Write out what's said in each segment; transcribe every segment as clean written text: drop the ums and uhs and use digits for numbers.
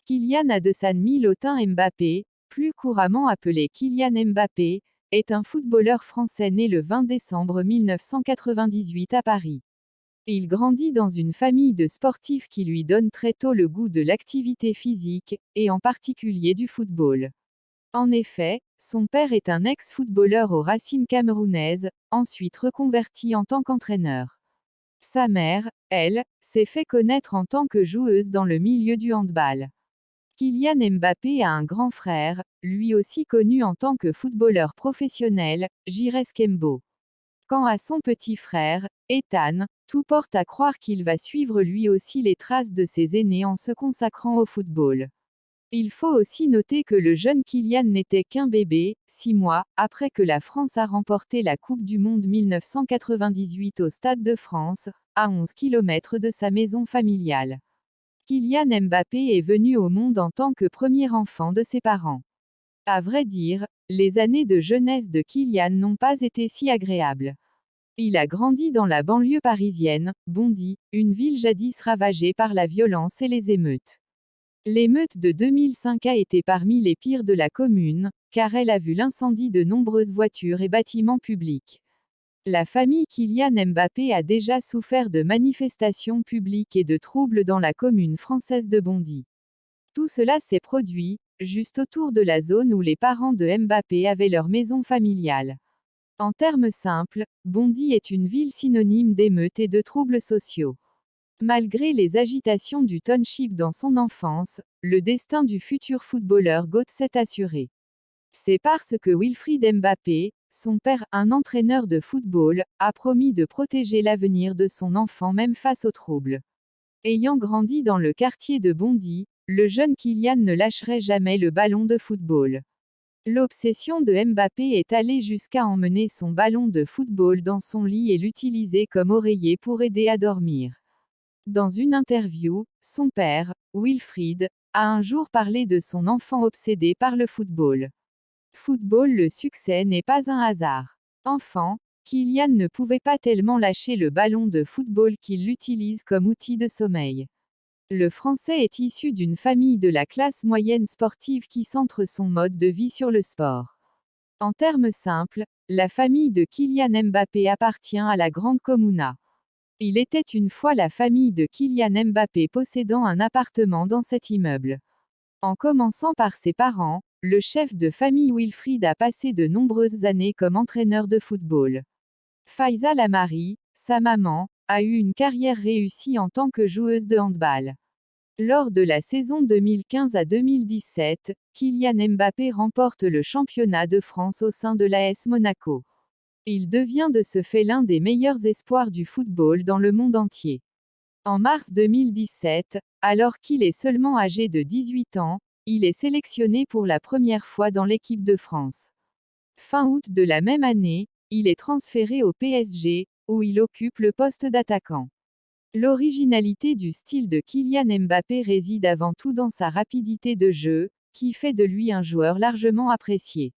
Kylian Adesanya Milotin Mbappé, plus couramment appelé Kylian Mbappé, est un footballeur français né le 20 décembre 1998 à Paris. Il grandit dans une famille de sportifs qui lui donne très tôt le goût de l'activité physique, et en particulier du football. En effet, son père est un ex-footballeur au Racing camerounaise, ensuite reconverti en tant qu'entraîneur. Sa mère, elle, s'est fait connaître en tant que joueuse dans le milieu du handball. Kylian Mbappé a un grand frère, lui aussi connu en tant que footballeur professionnel, Giresse Kembo. Quant à son petit frère, Ethan, tout porte à croire qu'il va suivre lui aussi les traces de ses aînés en se consacrant au football. Il faut aussi noter que le jeune Kylian n'était qu'un bébé, 6 mois, après que la France a remporté la Coupe du Monde 1998 au Stade de France, à 11 km de sa maison familiale. Kylian Mbappé est venu au monde en tant que premier enfant de ses parents. À vrai dire, les années de jeunesse de Kylian n'ont pas été si agréables. Il a grandi dans la banlieue parisienne, Bondy, une ville jadis ravagée par la violence et les émeutes. L'émeute de 2005 a été parmi les pires de la commune, car elle a vu l'incendie de nombreuses voitures et bâtiments publics. La famille Kylian Mbappé a déjà souffert de manifestations publiques et de troubles dans la commune française de Bondy. Tout cela s'est produit, juste autour de la zone où les parents de Mbappé avaient leur maison familiale. En termes simples, Bondy est une ville synonyme d'émeutes et de troubles sociaux. Malgré les agitations du township dans son enfance, le destin du futur footballeur GOAT s'est assuré. C'est parce que Wilfried Mbappé, son père, un entraîneur de football, a promis de protéger l'avenir de son enfant même face aux troubles. Ayant grandi dans le quartier de Bondy, le jeune Kylian ne lâcherait jamais le ballon de football. L'obsession de Mbappé est allée jusqu'à emmener son ballon de football dans son lit et l'utiliser comme oreiller pour aider à dormir. Dans une interview, son père, Wilfried, a un jour parlé de son enfant obsédé par le football. Football, le succès n'est pas un hasard. Enfant, Kylian ne pouvait pas tellement lâcher le ballon de football qu'il l'utilise comme outil de sommeil. Le Français est issu d'une famille de la classe moyenne sportive qui centre son mode de vie sur le sport. En termes simples, la famille de Kylian Mbappé appartient à la Grande Comuna. Il était une fois la famille de Kylian Mbappé possédant un appartement dans cet immeuble. En commençant par ses parents, le chef de famille Wilfried a passé de nombreuses années comme entraîneur de football. Faiza Lamari, sa maman, a eu une carrière réussie en tant que joueuse de handball. Lors de la saison 2015 à 2017, Kylian Mbappé remporte le championnat de France au sein de l'AS Monaco. Il devient de ce fait l'un des meilleurs espoirs du football dans le monde entier. En mars 2017, alors qu'il est seulement âgé de 18 ans, il est sélectionné pour la première fois dans l'équipe de France. Fin août de la même année, il est transféré au PSG, où il occupe le poste d'attaquant. L'originalité du style de Kylian Mbappé réside avant tout dans sa rapidité de jeu, qui fait de lui un joueur largement apprécié.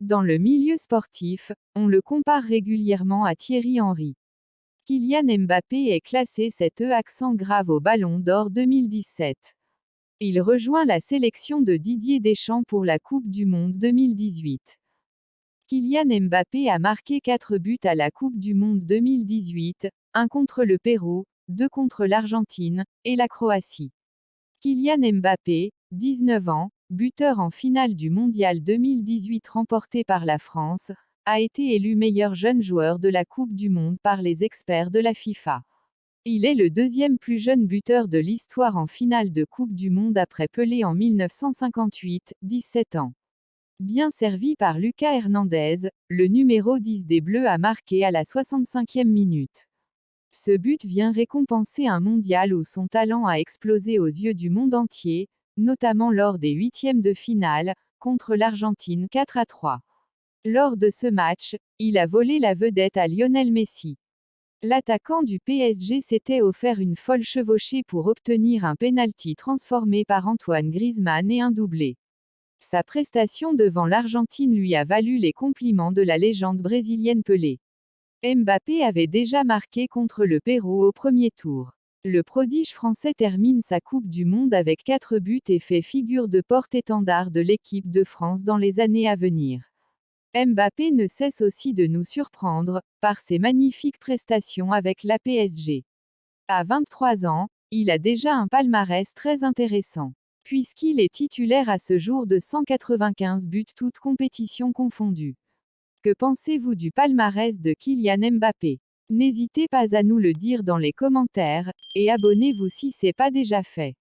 Dans le milieu sportif, on le compare régulièrement à Thierry Henry. Kylian Mbappé est classé 7e accent grave au Ballon d'Or 2017. Il rejoint la sélection de Didier Deschamps pour la Coupe du Monde 2018. Kylian Mbappé a marqué 4 buts à la Coupe du Monde 2018, 1 contre le Pérou, 2 contre l'Argentine, et la Croatie. Kylian Mbappé, 19 ans, buteur en finale du Mondial 2018 remporté par la France, a été élu meilleur jeune joueur de la Coupe du Monde par les experts de la FIFA. Il est le deuxième plus jeune buteur de l'histoire en finale de Coupe du Monde après Pelé en 1958, 17 ans. Bien servi par Lucas Hernandez, le numéro 10 des Bleus a marqué à la 65e minute. Ce but vient récompenser un mondial où son talent a explosé aux yeux du monde entier, notamment lors des huitièmes de finale, contre l'Argentine 4-3. Lors de ce match, il a volé la vedette à Lionel Messi. L'attaquant du PSG s'était offert une folle chevauchée pour obtenir un pénalty transformé par Antoine Griezmann et un doublé. Sa prestation devant l'Argentine lui a valu les compliments de la légende brésilienne Pelé. Mbappé avait déjà marqué contre le Pérou au premier tour. Le prodige français termine sa Coupe du Monde avec 4 buts et fait figure de porte-étendard de l'équipe de France dans les années à venir. Mbappé ne cesse aussi de nous surprendre, par ses magnifiques prestations avec la PSG. À 23 ans, il a déjà un palmarès très intéressant, puisqu'il est titulaire à ce jour de 195 buts toutes compétitions confondues. Que pensez-vous du palmarès de Kylian Mbappé? N'hésitez pas à nous le dire dans les commentaires, et abonnez-vous si c'est pas déjà fait.